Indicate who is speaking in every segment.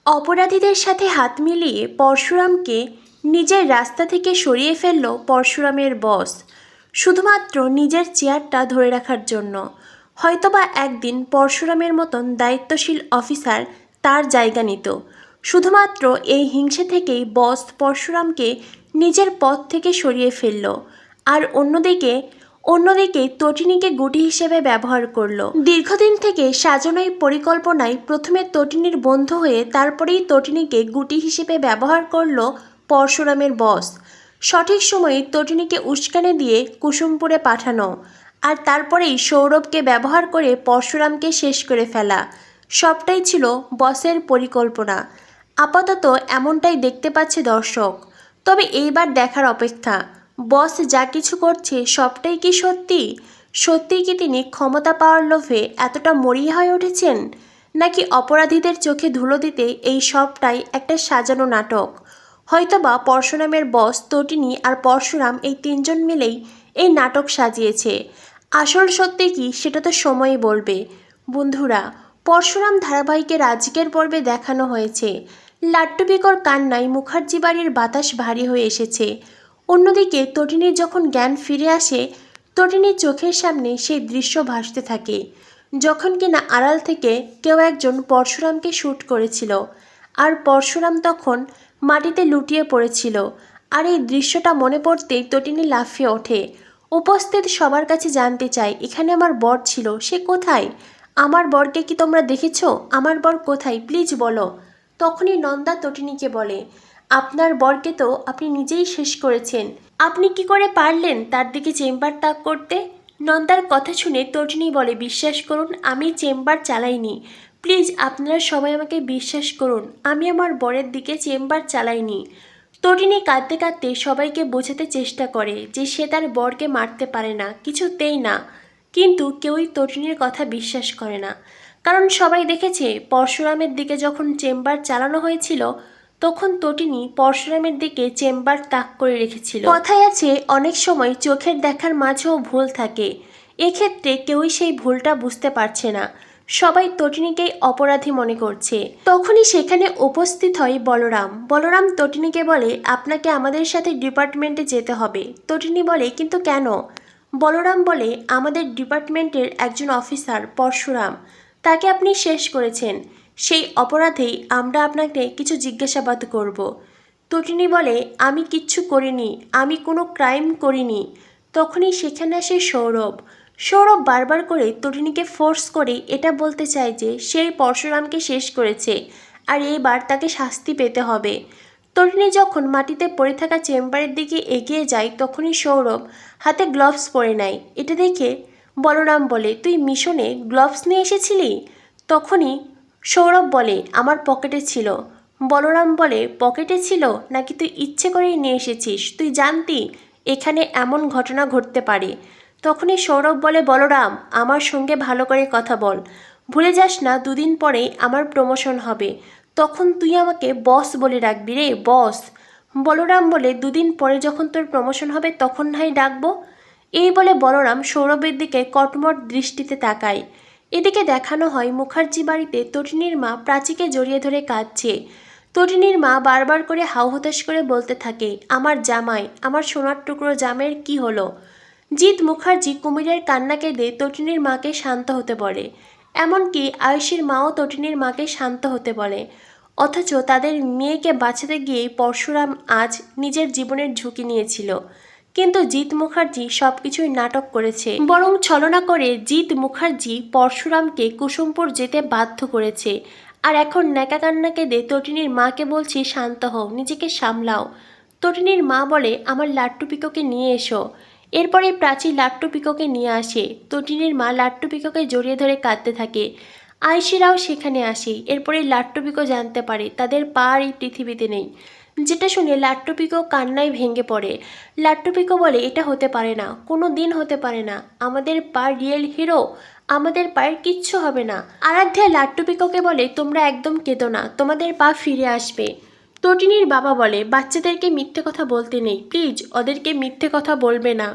Speaker 1: অপরাধীদের সাথে হাত মিলিয়ে পরশুরামকে নিজের রাস্তা থেকে সরিয়ে ফেলল পরশুরামের বস, শুধুমাত্র নিজের চেয়ারটা ধরে রাখার জন্য। হয়তোবা একদিন পরশুরামের মতন দায়িত্বশীল অফিসার তার জায়গা নিত। শুধুমাত্র এই হিংসে থেকেই বস পরশুরামকে নিজের পদ থেকে সরিয়ে ফেলল। আর অন্যদিকে তটিনীকে গুটি হিসেবে ব্যবহার করলো। দীর্ঘদিন থেকে সাজানো এই পরিকল্পনায় প্রথমে তটিনীর বন্ধু হয়ে তারপরেই তটিনীকে গুটি হিসেবে ব্যবহার করলো পরশুরামের বস। সঠিক সময়ে তটিনীকে উস্কানি দিয়ে কুসুমপুরে পাঠানো, আর তারপরেই সৌরভকে ব্যবহার করে পরশুরামকে শেষ করে ফেলা, সবটাই ছিল বসের পরিকল্পনা। আপাতত এমনটাই দেখতে পাচ্ছে দর্শক। তবে এইবার দেখার অপেক্ষা, বস যা কিছু করছে সবটাই কি সত্যিই কি তিনি ক্ষমতা পাওয়ার লোভে এতটা মরিয়া হয়ে উঠেছেন, নাকি অপরাধীদের চোখে ধুলো দিতে এই সবটাই একটা সাজানো নাটক? হয়তোবা পরশুরামের বস, তটিনী আর পরশুরাম এই তিনজন মিলেই এই নাটক সাজিয়েছে। আসল সত্যি কি সেটা তো সময়ই বলবে। বন্ধুরা, পরশুরাম ধারাবাহিকের আজকের পর্বে দেখানো হয়েছে লাট্টুপিকর কান্নায় মুখার্জি বাড়ির বাতাস ভারী হয়ে এসেছে। অন্যদিকে তটিনীর যখন জ্ঞান ফিরে আসে, তটিনীর চোখের সামনে সেই দৃশ্য ভাসতে থাকে যখন কিনা আড়াল থেকে কেউ একজন পরশুরামকে শ্যুট করেছিল, আর পরশুরাম তখন মাটিতে লুটিয়ে পড়েছিল। আর এই দৃশ্যটা মনে পড়তেই তটিনী লাফিয়ে ওঠে। উপস্থিত সবার কাছে জানতে চায়, এখানে আমার বর ছিল, সে কোথায়? আমার বরকে কি তোমরা দেখেছো? আমার বর কোথায়, প্লিজ বলো। তখনই নন্দা তটিনীকে বলে, আপনার বরকে তো আপনি নিজেই শেষ করেছেন, আপনি কি করে পারলেন তার দিকে চেম্বার তাক করতে? নন্দার কথা শুনে তটিনী বলে, বিশ্বাস করুন, আমি চেম্বার চালাইনি। প্লিজ আপনারা সবাই আমাকে বিশ্বাস করুন, আমি আমার বরের দিকে চেম্বার চালাইনি। তটিনী কাঁদতে কাঁদতে সবাইকে বোঝাতে চেষ্টা করে যে সে তার বরকে মারতে পারে না, কিছুতেই না। কিন্তু কেউই তটিনীর কথা বিশ্বাস করে না, কারণ সবাই দেখেছে পরশুরামের দিকে যখন চেম্বার চালানো হয়েছিল তখন তটিনী পরশুরামের দিকে চেম্বার তাক করে রেখেছিল। কথায় আছে, অনেক সময় চোখের দেখার মাঝেও ভুল থাকে। এক্ষেত্রে কেউই সেই ভুলটা বুঝতে পারছে না, সবাই তটিনীকেই অপরাধী মনে করছে। তখনই সেখানে উপস্থিত হয় বলরাম। বলরাম তটিনীকে বলে, আপনাকে আমাদের সাথে ডিপার্টমেন্টে যেতে হবে। তটিনী বলে, কিন্তু কেন? বলরাম বলে, আমাদের ডিপার্টমেন্টের একজন অফিসার পরশুরাম, তাকে আপনি শেষ করেছেন, সেই অপরাধেই আমরা আপনাকে কিছু জিজ্ঞাসাবাদ করব। তটিনী বলে, আমি কিচ্ছু করিনি, আমি কোনো ক্রাইম করিনি। তখনই সেখানে আসে সৌরভ। সৌরভ বারবার করে তটিনীকে ফোর্স করে এটা বলতে চায় যে সেই পরশুরামকে শেষ করেছে, আর এইবার তাকে শাস্তি পেতে হবে। তটিনী যখন মাটিতে পড়ে থাকা চেম্বারের দিকে এগিয়ে যায় তখনই সৌরভ হাতে গ্লাভস পরে নেয়। এটা দেখে বলরাম বলে, তুই মিশনে গ্লাভস নিয়ে এসেছিলি? তখনই সৌরভ বলে, আমার পকেটে ছিল। বলরাম বলে, পকেটে ছিল নাকি তুই ইচ্ছে করেই নিয়ে এসেছিস? তুই জানতি এখানে এমন ঘটনা ঘটতে পারে? তখনই সৌরভ বলে, বলরাম, আমার সঙ্গে ভালো করে কথা বল, ভুলে যাস না দুদিন পরেই আমার প্রমোশন হবে, তখন তুই আমাকে বস বলে ডাকবি রে, বস। বলরাম বলে, দুদিন পরে যখন তোর প্রমোশন হবে তখন নাই ডাকবো। এই বলে বলরাম সৌরভের দিকে কটমট দৃষ্টিতে তাকায়। এদিকে দেখানো হয় মুখার্জি বাড়িতে তটিনীর মা প্রাচীকে জড়িয়ে ধরে কাঁদছে। তটিনীর মা বারবার করে হাউহতাশ করে বলতে থাকে, আমার জামাই, আমার সোনার টুকরো জামাইয়ের কি হলো? জিৎ মুখার্জি কুমিরের কান্না কেঁদে তটিনীর মাকে শান্ত হতে বলে। এমনকি আয়ুষীর মাও তটিনীর মাকে শান্ত হতে বলে। অথচ তাদের মেয়েকে বাঁচাতে গিয়ে পরশুরাম আজ নিজের জীবনের ঝুঁকি নিয়েছিল। কিন্তু জিৎ মুখার্জি সব কিছুই নাটক করেছে, বরং ছলনা করে জিৎ মুখার্জি পরশুরামকে কুসুমপুর যেতে বাধ্য করেছে। আর এখন ন্যাকা কান্না কেঁদে তটিনীর মাকে বলছি, শান্ত হও, নিজেকে সামলাও। তটিনীর মা বলে, আমার লাট্টু পিকোকে নিয়ে এসো। এরপরে প্রাচী লাট্টু পিকোকে নিয়ে আসে। তটিনীর মা লাট্টু পিকোকে জড়িয়ে ধরে কাঁদতে থাকে। আয়ুষীরাও সেখানে আসে। এরপরে লাট্টু পিকো জানতে পারে তাদের পা আর এই পৃথিবীতে নেই, যেটা শুনে লাট্টু পিকো কান্নায় ভেঙে পড়ে। লাট্টু পিকো বলে, এটা হতে পারে না, কোনো দিন হতে পারে না, আমাদের পা রিয়েল হিরো, আমাদের পায়ের কিচ্ছু হবে না। আরাধ্যা লাট্টু পিকোকে বলে, তোমরা একদম কেঁদো না, তোমাদের পা ফিরে আসবে। তটিনীর বাবা বলে, বাচ্চাদেরকে মিথ্যে কথা বলতে নেই, প্লিজ ওদেরকে মিথ্যে কথা বলবে না।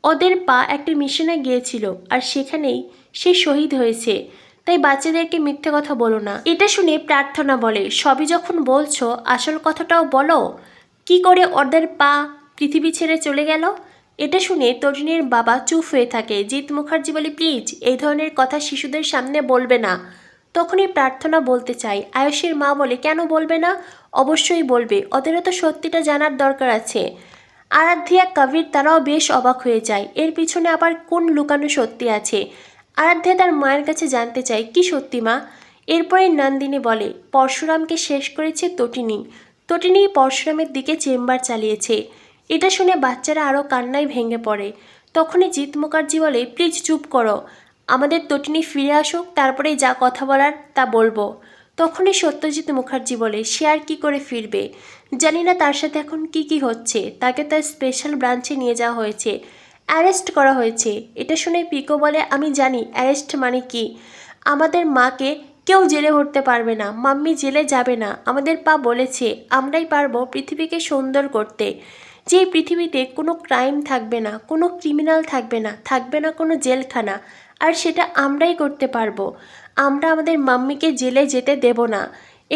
Speaker 1: ওদের পা একটা মিশনে গিয়েছিল আর সেখানেই সে শহীদ হয়েছে। তাই বাচ্চাদেরকে মিথ্যে কথা বলো না। এটা শুনে প্রার্থনা বলে, সবই যখন বলছো আসল কথাটাও বলো, কি করে ওদের পা পৃথিবী ছেড়ে চলে গেল? এটা শুনে তটিনীর বাবা চুপ হয়ে থাকে। জিৎ মুখার্জি বলে, প্লিজ এই ধরনের কথা শিশুদের সামনে বলবে না। তখনই প্রার্থনা বলতে চাই। আয়ুষের মা বলে, কেন বলবে না? অবশ্যই বলবে, ওদেরও তো সত্যিটা জানার দরকার আছে। আরাধ্যা কবির তারাও বেশ অবাক হয়ে যায়, এর পিছনে আবার কোন লুকানো সত্যি আছে। আরাধ্যা তার মায়ের কাছে জানতে চায়, কি সত্যি মা? এরপরে নন্দিনী বলে, পরশুরামকে শেষ করেছে তটিনী। তটিনী পরশুরামের দিকে চেম্বার চালিয়েছে। এটা শুনে বাচ্চারা আরও কান্নায় ভেঙে পড়ে। তখনই জিৎ মুখার্জি বলে, প্লিজ চুপ করো, আমাদের তটিনী ফিরে আসুক, তারপরে যা কথা বলার তা বলবো। তখনই সত্যজিৎ মুখার্জি বলে, সে আর কী করে ফিরবে? জানি না তার সাথে এখন কি হচ্ছে। তাকে তার স্পেশাল ব্রাঞ্চে নিয়ে যাওয়া হয়েছে, অ্যারেস্ট করা হয়েছে। এটা শুনে পিকো বলে, আমি জানি অ্যারেস্ট মানে কি। আমাদের মাকে কেউ জেলে ভরতে পারবে না, মাম্মি জেলে যাবে না। আমাদের পা বলেছে আমরাই পারবো পৃথিবীকে সুন্দর করতে, যে পৃথিবীতে কোনো ক্রাইম থাকবে না, কোনো ক্রিমিনাল থাকবে না, থাকবে না কোনো জেলখানা, আর সেটা আমরাই করতে পারবো। আমরা আমাদের মাম্মিকে জেলে যেতে দেব না।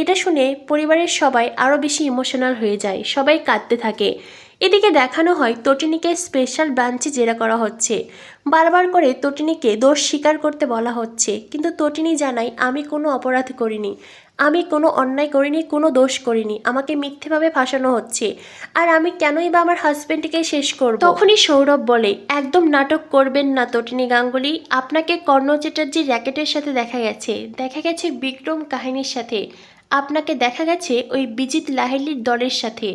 Speaker 1: এটা শুনে পরিবারের সবাই আরও বেশি ইমোশনাল হয়ে যায়, সবাই কাঁদতে থাকে। এদিকে দেখানো হয় তটিনীকে স্পেশাল ব্রাঞ্চে জেরা করা হচ্ছে। বারবার করে তটিনীকে দোষ স্বীকার করতে বলা হচ্ছে, কিন্তু তটিনী জানায়, আমি কোনো অপরাধ করিনি, আমি কোনো অন্যায় করিনি, কোনো দোষ করিনি, আমাকে মিথ্যেভাবে ফাঁসানো হচ্ছে, আর আমি কেনই বা আমার হাজব্যান্ডকে শেষ করব? তখনই সৌরভ বলে, একদম নাটক করবেন না তটিনী গাঙ্গুলি, আপনাকে কর্ণ চ্যাটার্জির র্যাকেটের সাথে দেখা গেছে বিক্রম কাহিনীর সাথে, আপনাকে দেখা গেছে ওই বিজিত লাহিড়ীর দলের সাথে।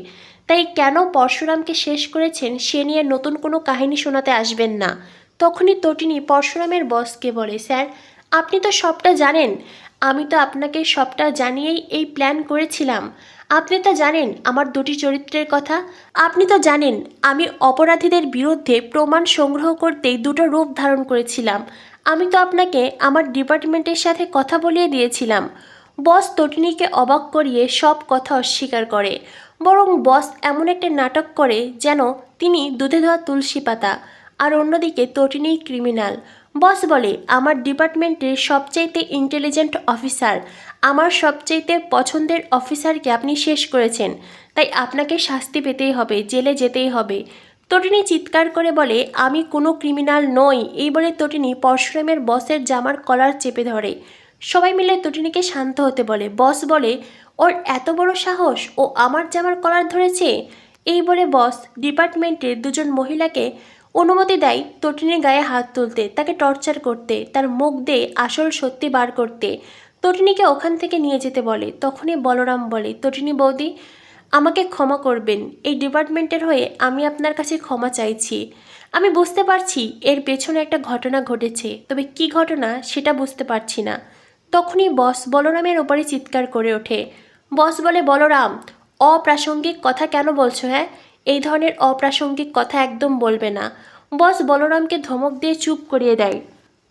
Speaker 1: তাই কেন পরশুরামকে শেষ করেছেন সে নিয়ে নতুন কোনো কাহিনী শোনাতে আসবেন না। তখনই তটিনী পরশুরামের বসকে বলে, স্যার আপনি তো সবটা জানেন, আমি তো আপনাকে সবটা জানিয়েই এই প্ল্যান করেছিলাম। আপনি তো জানেন আমার দুটি চরিত্রের কথা, আপনি তো জানেন আমি অপরাধীদের বিরুদ্ধে প্রমাণ সংগ্রহ করতেই দুটো রূপ ধারণ করেছিলাম। আমি তো আপনাকে আমার ডিপার্টমেন্টের সাথে কথা বলিয়ে দিয়েছিলাম। বস তটিনীকে অবাক করিয়ে সব কথা অস্বীকার করে, বরং বস এমন একটা নাটক করে যেন তিনি দুধে ধোয়া তুলসী পাতা, আর অন্যদিকে তটিনী ক্রিমিনাল। বস বলে, আমার ডিপার্টমেন্টের সবচাইতে ইন্টেলিজেন্ট অফিসার, আমার সবচাইতে পছন্দের অফিসারকে আপনি শেষ করেছেন, তাই আপনাকে শাস্তি পেতেই হবে, জেলে যেতেই হবে। তটিনী চিৎকার করে বলে, আমি কোনো ক্রিমিনাল নই। এই বলে তটিনী পরশুরামের বসের জামার কলার চেপে ধরে। সবাই মিলে তটিনীকে শান্ত হতে বলে। বস বলে, ওর এত বড় সাহস, ও আমার জামার কলার ধরেছে। এই বলে বস ডিপার্টমেন্টের দুজন মহিলাকে অনুমতি দেয় তটিনীর গায়ে হাত তুলতে, তাকে টর্চার করতে, তার মুখ দিয়ে আসল সত্যি বার করতে, তটিনীকে ওখান থেকে নিয়ে যেতে বলে। তখনই বলরাম বলে, তটিনী বৌদি আমাকে ক্ষমা করবেন, এই ডিপার্টমেন্টের হয়ে আমি আপনার কাছে ক্ষমা চাইছি। আমি বুঝতে পারছি এর পেছনে একটা ঘটনা ঘটেছে, তবে কি ঘটনা সেটা বুঝতে পারছি না। তখনই বস বলরামের ওপরে চিৎকার করে ওঠে। বস বলে, বলরাম অপ্রাসঙ্গিক কথা কেন বলছো? হ্যাঁ, এই ধরনের অপ্রাসঙ্গিক কথা একদম বলবে না। বস বলরামকে ধমক দিয়ে চুপ করিয়ে দেয়।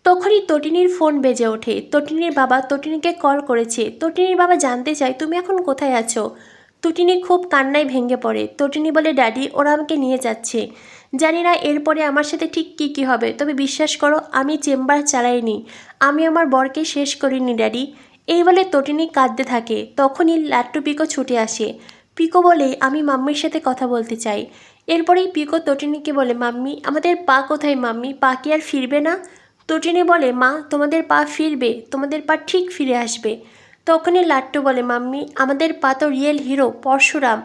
Speaker 1: তখনই তটিনীর ফোন বেজে ওঠে। তটিনীর বাবা তটিনীকে কল করেছে। তটিনীর বাবা জানতে চায়, তুমি এখন কোথায় আছো? তটিনী খুব কান্নায় ভেঙে পড়ে। তটিনী বলে, ড্যাডি ওরা আমাকে নিয়ে যাচ্ছে, জানি না এরপরে আমার সাথে ঠিক কী হবে, তবে বিশ্বাস করো আমি চেম্বার চালাইনি, আমি আমার বরকে শেষ করিনি ড্যাডি। এই বলে তটিনী কাঁদতে থাকে। তখনই লাট্টু পিকো ছুটে আসে। পিকো বলে, আমি মাম্মির সাথে কথা বলতে চাই। এরপরেই পিকো তটিনীকে বলে, মাম্মি আমাদের পা কোথায়? মাম্মি পা কি আর ফিরবে না? তটিনী বলে, মা তোমাদের পা ফিরবে, তোমাদের পা ঠিক ফিরে আসবে। তখনই লাট্টু বলে, মাম্মি আমাদের পা তো রিয়েল হিরো পরশুরাম,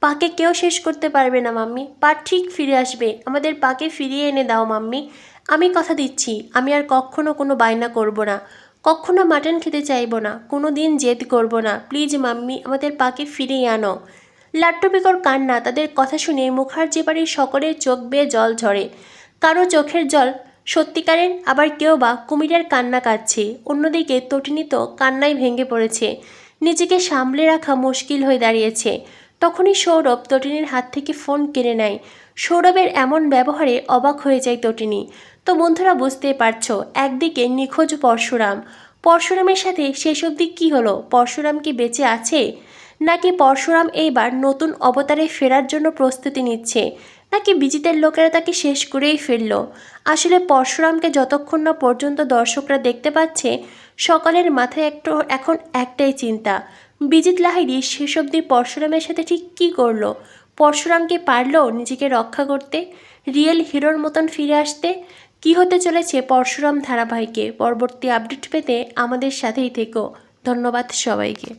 Speaker 1: পাকে কেউ শেষ করতে পারবে না মাম্মি, পা ঠিক ফিরে আসবে, আমাদের পাকে ফিরিয়ে এনে দাও মাম্মি। আমি কথা দিচ্ছি আমি আর কখনো কোনো বায়না করব না, কখনো মাটন খেতে চাইবো না, কোনো দিন জেদ করব না, প্লিজ মাম্মি আমাদের পাকে ফিরিয়ে আনো। লাট্টু পিকোর কান্না, তাদের কথা শুনে মুখার্জি বাড়ির সকলের চোখ বেয়ে জল ঝরে। কারো চোখের জল সত্যিকারের, আবার কেউ বা কুমিরের কান্না কাঁদছে। অন্যদিকে তটিনী তো কান্নায় ভেঙে পড়েছে, নিজেকে সামলে রাখা মুশকিল হয়ে দাঁড়িয়েছে। তখনই সৌরভ তটিনীর হাত থেকে ফোন কেড়ে নেয়। সৌরভের এমন ব্যবহারে অবাক হয়ে যায় তটিনী। তো বন্ধুরা বুঝতেই পারছো, একদিকে নিখোঁজ পরশুরাম, পরশুরামের সাথে শেষ অবধি কী হলো? পরশুরাম কি বেঁচে আছে, নাকি পরশুরাম এইবার নতুন অবতারে ফেরার জন্য প্রস্তুতি নিচ্ছে? নাকি বিজিতের লোকেরা তাকে শেষ করেই ফেলল? আসলে পরশুরামকে যতক্ষণ না পর্যন্ত দর্শকরা দেখতে পাচ্ছে, সকলের মাথায় এখন একটাই চিন্তা, বিজিত লাহিড়ী শেষ অবধি পরশুরামের সাথে ঠিক কী করলো? পরশুরামকে পারলো নিজেকে রক্ষা করতে, রিয়েল হিরোর মতন ফিরে আসতে? কী হতে চলেছে পরশুরাম ধারাবাহিকে? পরবর্তী আপডেট পেতে আমাদের সাথেই থেকো। ধন্যবাদ সবাইকে।